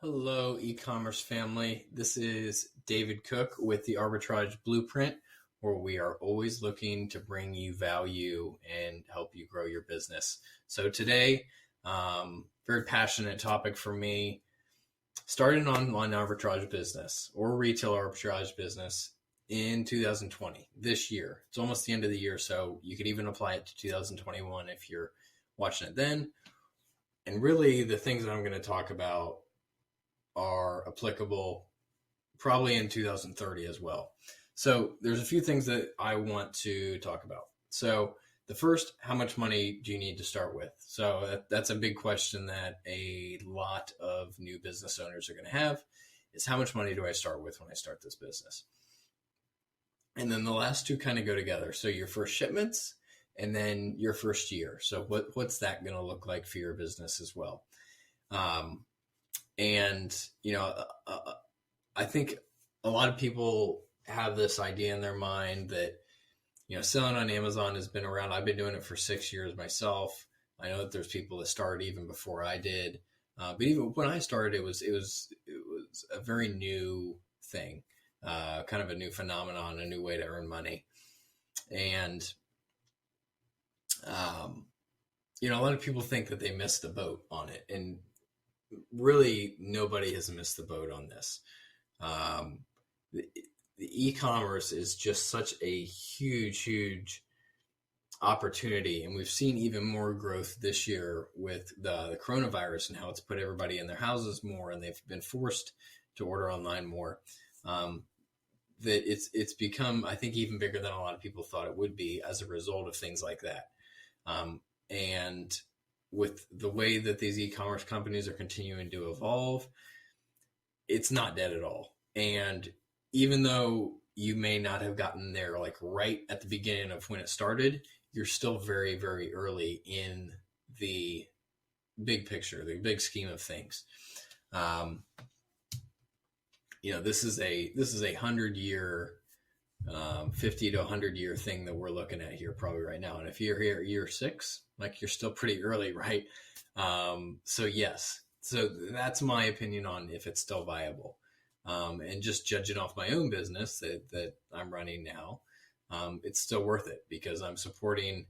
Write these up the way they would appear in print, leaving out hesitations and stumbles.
Hello, e-commerce family. This is David Cook with the Arbitrage Blueprint, where we are always looking to bring you value and help you grow your business. So today, very passionate topic for me, starting an online arbitrage business or retail arbitrage business in 2020, this year. It's almost the end of the year, so you could even apply it to 2021 if you're watching it then. And really, the things that I'm going to talk about are applicable probably in 2030 as well. So there's a few things that I want to talk about. So the first, how much money do you need to start with? So that's a big question that a lot of new business owners are going to have, is how much money do I start with when I start this business? And then the last two kind of go together. So your first shipments and then your first year. So what's that going to look like for your business as well? I think a lot of people have this idea in their mind that, selling on Amazon has been around. I've been doing it for 6 years myself. I know that there's people that started even before I did. But even when I started, it was a very new thing, kind of a new phenomenon, a new way to earn money. And, a lot of people think that they missed the boat on it. And really, nobody has missed the boat on this. The e-commerce is just such a huge opportunity. And we've seen even more growth this year with the coronavirus and how it's put everybody in their houses more, and they've been forced to order online more. That it's become, I think, even bigger than a lot of people thought it would be as a result of things like that. And with the way that these e-commerce companies are continuing to evolve, it's not dead at all. And even though you may not have gotten there like right at the beginning of when it started, you're still very, very early in the big picture, the big scheme of things. This is a 100-year, 50 to 100-year thing that we're looking at here probably right now. And if you're here at year 6, like, you're still pretty early, right? So yes, so that's my opinion on if it's still viable. And just judging off my own business that I'm running now, it's still worth it because I'm supporting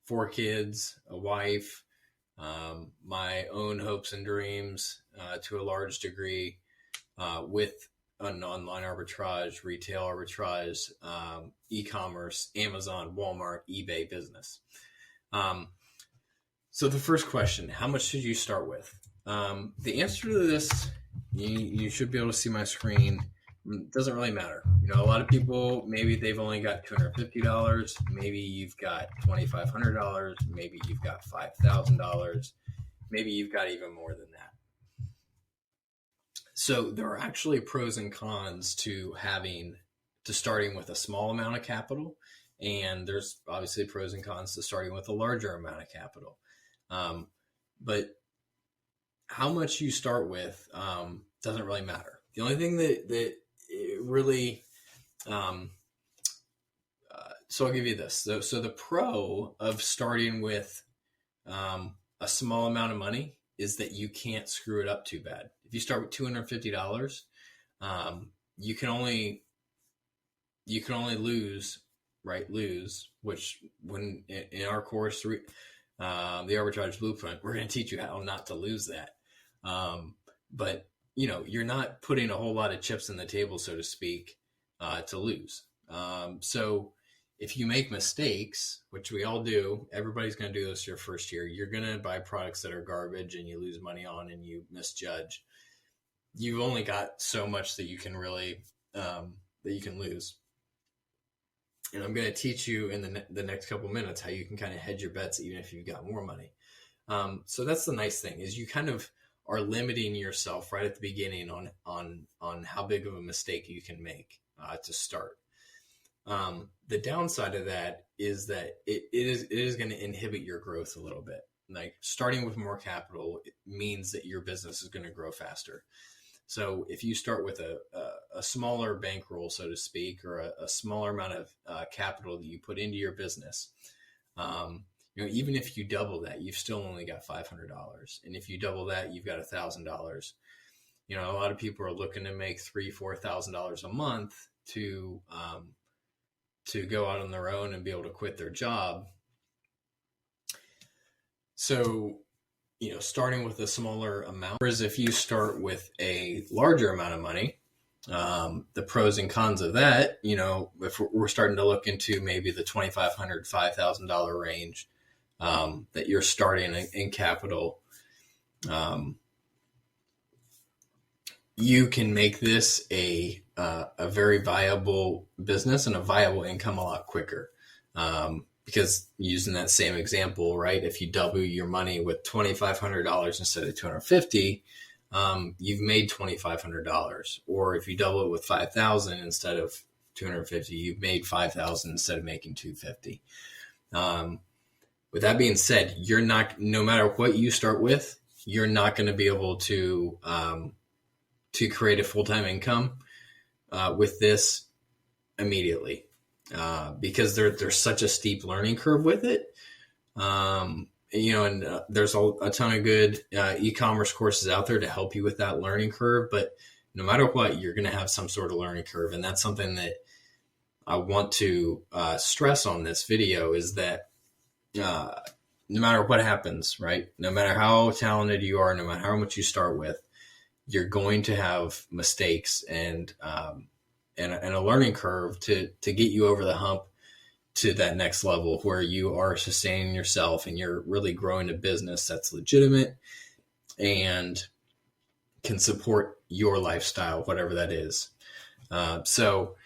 4 kids, a wife, my own hopes and dreams to a large degree with an online arbitrage, retail arbitrage, e-commerce, Amazon, Walmart, eBay business. So the first question, how much should you start with? The answer to this, you should be able to see my screen. It doesn't really matter. A lot of people, maybe they've only got $250. Maybe you've got $2,500. Maybe you've got $5,000. Maybe you've got even more than that. So there are actually pros and cons to starting with a small amount of capital. And there's obviously pros and cons to starting with a larger amount of capital. But how much you start with doesn't really matter. The only thing that it really, so I'll give you this. So the pro of starting with a small amount of money is that you can't screw it up too bad. If you start with $250, you can only lose, which when in our course, the Arbitrage Blueprint, we're going to teach you how not to lose that. But you're not putting a whole lot of chips in the table, so to speak, to lose. So if you make mistakes, which we all do, everybody's going to do this your first year. You're going to buy products that are garbage and you lose money on and you misjudge. You've only got so much that you can really, that you can lose. And I'm going to teach you in the next couple minutes how you can kind of hedge your bets even if you've got more money. So that's the nice thing, is you kind of are limiting yourself right at the beginning on how big of a mistake you can make to start. The downside of that is that it is going to inhibit your growth a little bit. Like, starting with more capital, it means that your business is going to grow faster. So if you start with a smaller bankroll, so to speak, or a smaller amount of capital that you put into your business, even if you double that, you've still only got $500. And if you double that, you've got $1,000. a lot of people are looking to make $3,000-$4,000 a month to go out on their own and be able to quit their job. So, starting with a smaller amount, whereas if you start with a larger amount of money, the pros and cons of that, if we're starting to look into maybe the $2,500, $5,000 range, that you're starting in capital, you can make this a very viable business and a viable income a lot quicker. Because using that same example, right? If you double your money with $2,500 instead of $250, you've made $2,500. Or if you double it with $5,000 instead of $250, you've made $5,000 instead of making $250. With that being said, no matter what you start with, you're not going to be able to create a full-time income with this immediately. Because there's such a steep learning curve with it. And there's a ton of good e-commerce courses out there to help you with that learning curve. But no matter what, you're going to have some sort of learning curve. And that's something that I want to stress on this video, is that no matter what happens, right? No matter how talented you are, no matter how much you start with, you're going to have mistakes and a learning curve to get you over the hump to that next level where you are sustaining yourself and you're really growing a business that's legitimate and can support your lifestyle, whatever that is. So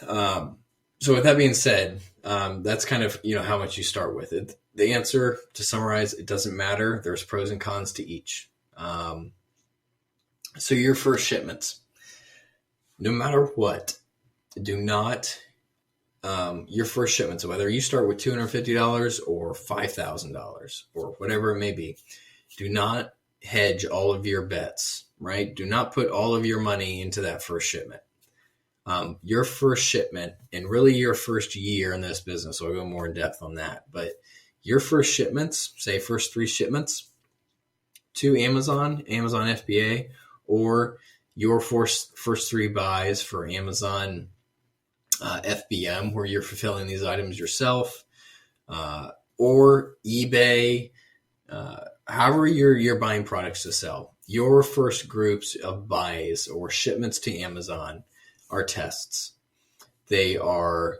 with that being said, that's kind of, how much you start with it. The answer, to summarize, it doesn't matter. There's pros and cons to each. So your first shipments, no matter what, do not, your first shipments, whether you start with $250 or $5,000 or whatever it may be, do not hedge all of your bets, right? Do not put all of your money into that first shipment. Your first shipment, and really your first year in this business, so I'll go more in depth on that, but your first shipments, say first 3 shipments to Amazon FBA, or your first 3 buys for Amazon FBM, where you're fulfilling these items yourself, or eBay, however you're buying products to sell. Your first groups of buys or shipments to Amazon are tests. They are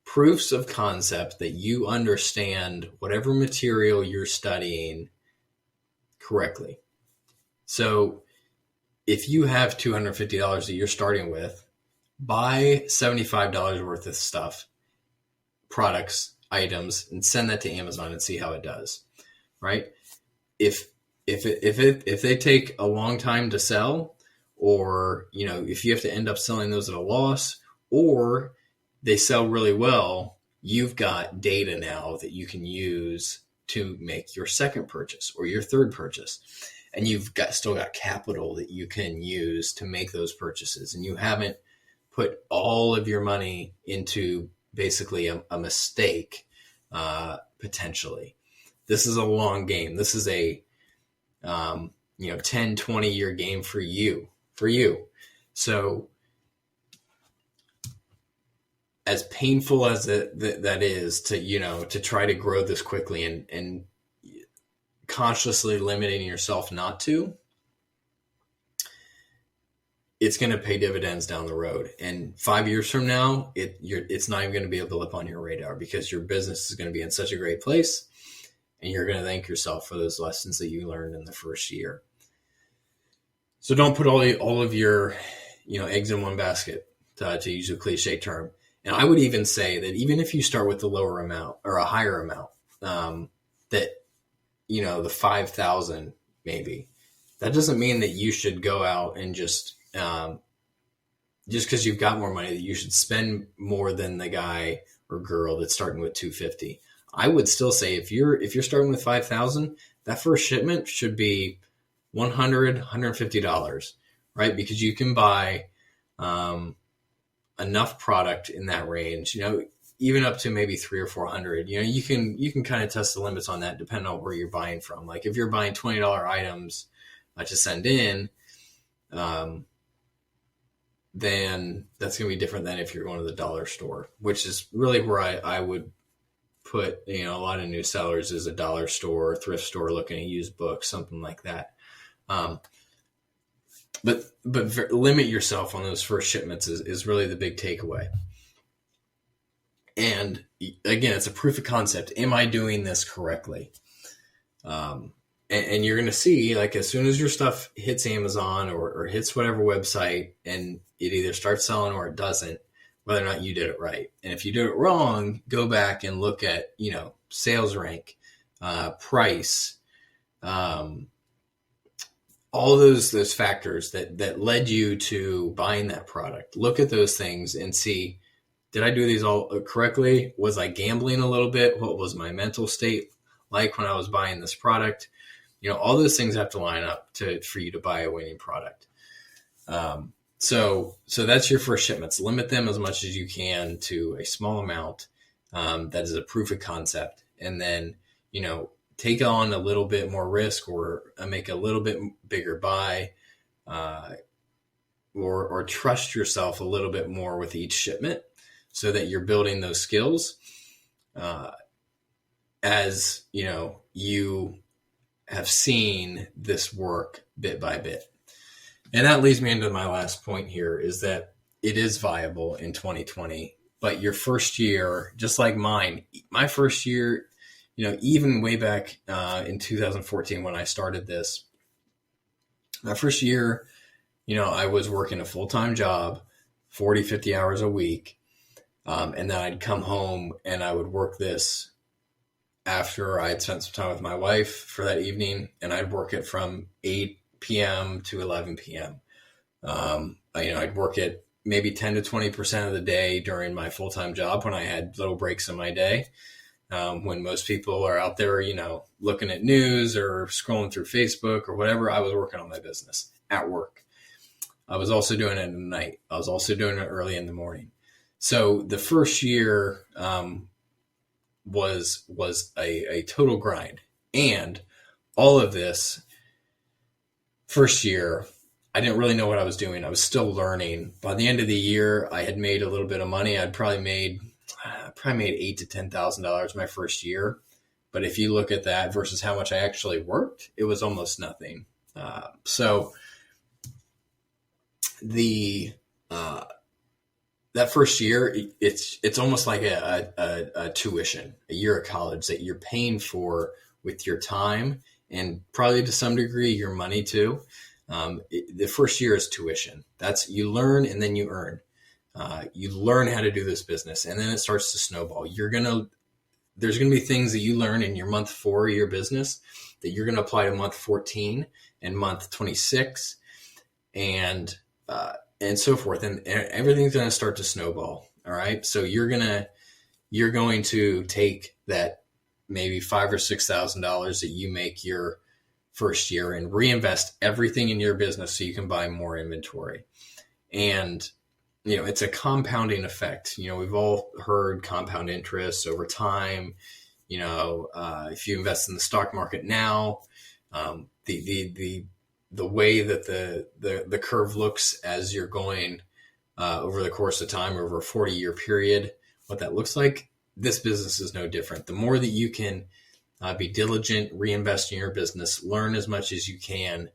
proofs of concept that you understand whatever material you're studying correctly. So if you have $250 that you're starting with, buy $75 worth of stuff, products, items, and send that to Amazon and see how it does, right? If they take a long time to sell, or if you have to end up selling those at a loss, or they sell really well, you've got data now that you can use to make your second purchase or your third purchase. And you've still got capital that you can use to make those purchases. And you haven't put all of your money into basically a mistake, potentially. This is a long game. This is a 10, 20 year game for you. So as painful as that is to try to grow this quickly and consciously limiting yourself not to, it's going to pay dividends down the road. And 5 years from now, it's not even going to be a blip on your radar, because your business is going to be in such a great place, and you're going to thank yourself for those lessons that you learned in the first year. So don't put all of your eggs in one basket, to use a cliche term. And I would even say that even if you start with the lower amount or a higher amount, that the 5,000 maybe, that doesn't mean that you should go out and just because you've got more money, that you should spend more than the guy or girl that's starting with 250. I would still say if you're starting with 5,000, that first shipment should be $100, $150, right? Because you can buy enough product in that range, even up to maybe 300 or 400. You can kind of test the limits on that depending on where you're buying from. Like if you're buying $20 items to send in, then that's going to be different than if you're going to the dollar store, which is really where I would put, a lot of new sellers is a dollar store, thrift store, looking at used books, something like that. But limit yourself on those first shipments is really the big takeaway. And again, it's a proof of concept. Am I doing this correctly? And you're going to see, like, as soon as your stuff hits Amazon or hits whatever website, and it either starts selling or it doesn't, whether or not you did it right. And if you do it wrong, go back and look at, sales rank, price, all those factors that led you to buying that product. Look at those things and see, did I do these all correctly? Was I gambling a little bit? What was my mental state like when I was buying this product? All those things have to line up for you to buy a winning product. So that's your first shipments. Limit them as much as you can to a small amount. That is a proof of concept. And then, take on a little bit more risk or make a little bit bigger buy, or trust yourself a little bit more with each shipment so that you're building those skills, as, you have seen this work bit by bit. And that leads me into my last point here, is that it is viable in 2020, but your first year, just like my first year, even way back in 2014 when I started this, my first year, I was working a full-time job, 40, 50 hours a week. And then I'd come home and I would work this after I had spent some time with my wife for that evening, and I'd work it from 8 p.m. to 11 p.m. I'd work it maybe 10 to 20% of the day during my full-time job when I had little breaks in my day. When most people are out there, looking at news or scrolling through Facebook or whatever, I was working on my business at work. I was also doing it at night. I was also doing it early in the morning. So the first year was a total grind. And all of this first year, I didn't really know what I was doing. I was still learning. By the end of the year, I had made a little bit of money. I'd probably made $8,000 to $10,000 my first year. But if you look at that versus how much I actually worked, it was almost nothing. So that first year, it's almost like a tuition, a year of college that you're paying for with your time and probably to some degree your money too. The first year is tuition. That's, you learn and then you earn. You learn how to do this business, and then it starts to snowball. There's going to be things that you learn in your month 4 of your business that you're going to apply to month 14 and month 26 and so forth. And everything's going to start to snowball. All right. So you're going to take that maybe $5,000 or $6,000 that you make your first year and reinvest everything in your business so you can buy more inventory. And, it's a compounding effect. We've all heard compound interest over time. If you invest in the stock market now, the way that the curve looks as you're going over the course of time, over a 40-year period, what that looks like, this business is no different. The more that you can be diligent, reinvest in your business, learn as much as you can,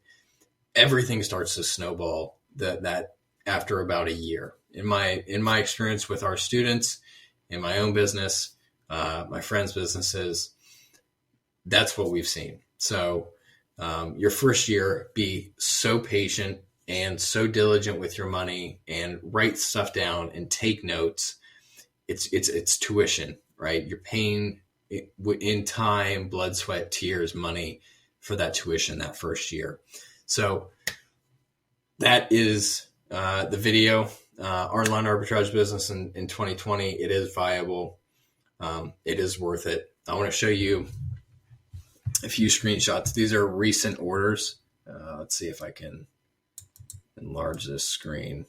everything starts to snowball that after about a year. In my experience with our students, in my own business, my friends' businesses, that's what we've seen. So your first year, be so patient and so diligent with your money and write stuff down and take notes. It's tuition, right? You're paying in time, blood, sweat, tears, money for that tuition that first year. So that is the video. Our online arbitrage business in 2020, it is viable. It is worth it. I want to show you a few screenshots. These are recent orders. Let's see if I can enlarge this screen.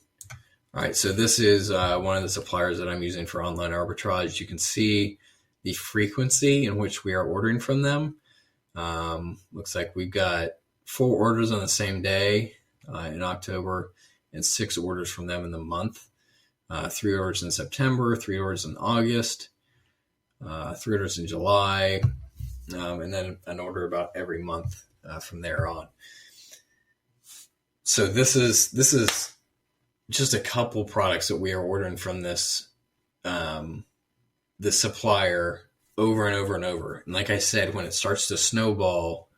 All right, so this is one of the suppliers that I'm using for online arbitrage. You can see the frequency in which we are ordering from them. Looks like we've got 4 orders on the same day. in October, and 6 orders from them in the month. 3 orders in September, 3 orders in August, 3 orders in July, and then an order about every month from there on. So this is just a couple products that we are ordering from this supplier over and over and over. And like I said, when it starts to snowball,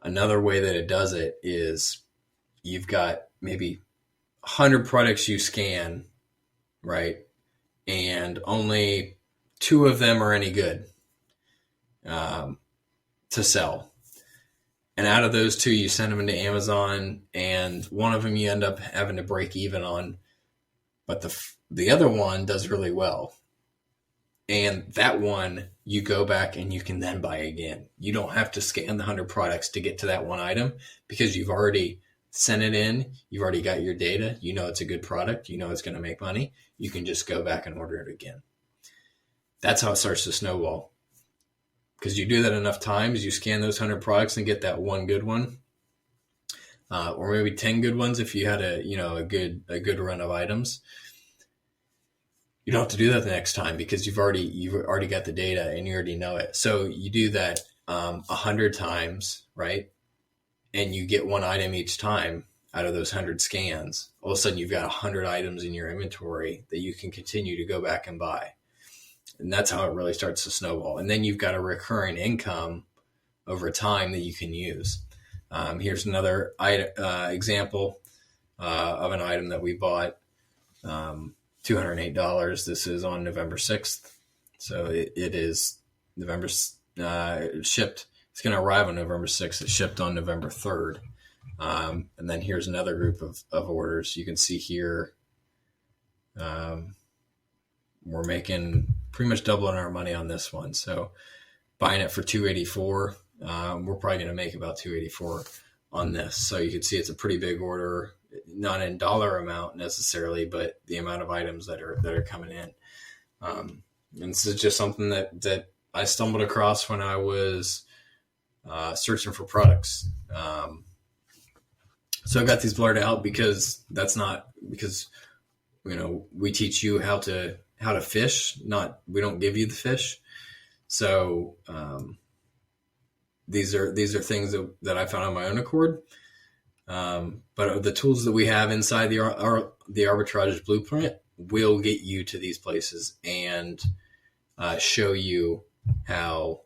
another way that it does it is you've got maybe 100 products you scan, right? And only 2 of them are any good to sell. And out of those 2, you send them into Amazon, and one of them you end up having to break even on, but the other one does really well. And that one, you go back and you can then buy again. You don't have to scan the 100 products to get to that one item, because you've already sent it in. You've already got your data. You know it's a good product. You know it's going to make money. You can just go back and order it again. That's how it starts to snowball. Because you do that enough times, you scan those 100 products and get that one good one, or maybe 10 good ones if you had a good run of items. You don't have to do that the next time, because you've already got the data and you already know it. So you do that 100 times, right? And you get one item each time out of those 100 scans. All of a sudden, you've got 100 items in your inventory that you can continue to go back and buy. And that's how it really starts to snowball. And then you've got a recurring income over time that you can use. Here's another example of an item that we bought, $208. This is on November 6th. So it is November shipped. It's going to arrive on November 6th. It's shipped on November 3rd. And then here's another group of orders. You can see here, we're making pretty much doubling our money on this one. So buying it for $284, we're probably going to make about $284 on this. So you can see it's a pretty big order, not in dollar amount necessarily, but the amount of items that are coming in. And this is just something that I stumbled across when I was searching for products. So I got these blurred out because we teach you how to fish, we don't give you the fish. So these are things that I found on my own accord. But the tools that we have inside the Arbitrage blueprint will get you to these places and show you how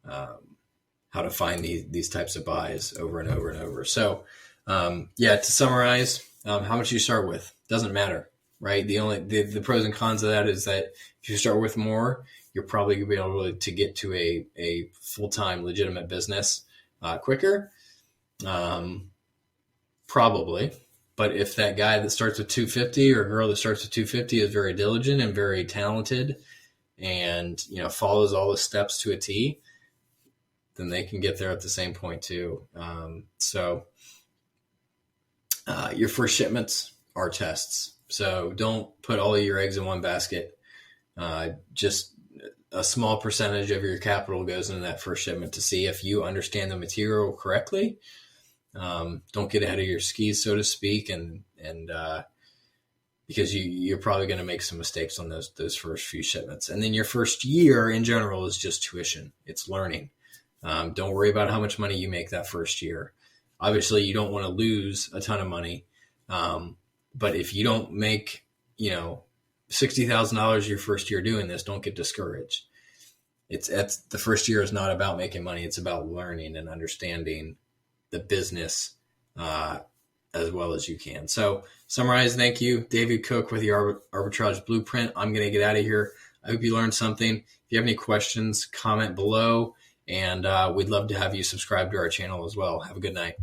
to find these types of buys over and over and over. So to summarize, how much you start with doesn't matter. Right. The pros and cons of that is that if you start with more, you're probably going to be able to get to a full-time legitimate business quicker. Probably. But if that guy that starts with 250 or girl that starts with 250 is very diligent and very talented and, follows all the steps to a T, then they can get there at the same point too. Your first shipments are tests. So don't put all of your eggs in one basket. Just a small percentage of your capital goes into that first shipment to see if you understand the material correctly. Don't get ahead of your skis, so to speak, and because you're probably going to make some mistakes on those first few shipments. And then your first year in general is just tuition. It's learning. Don't worry about how much money you make that first year. Obviously, you don't want to lose a ton of money. But if you don't make, $60,000 your first year doing this, don't get discouraged. The first year is not about making money. It's about learning and understanding the business as well as you can. So summarize, thank you. David Cook with the Arbitrage Blueprint. I'm going to get out of here. I hope you learned something. If you have any questions, comment below, and we'd love to have you subscribe to our channel as well. Have a good night.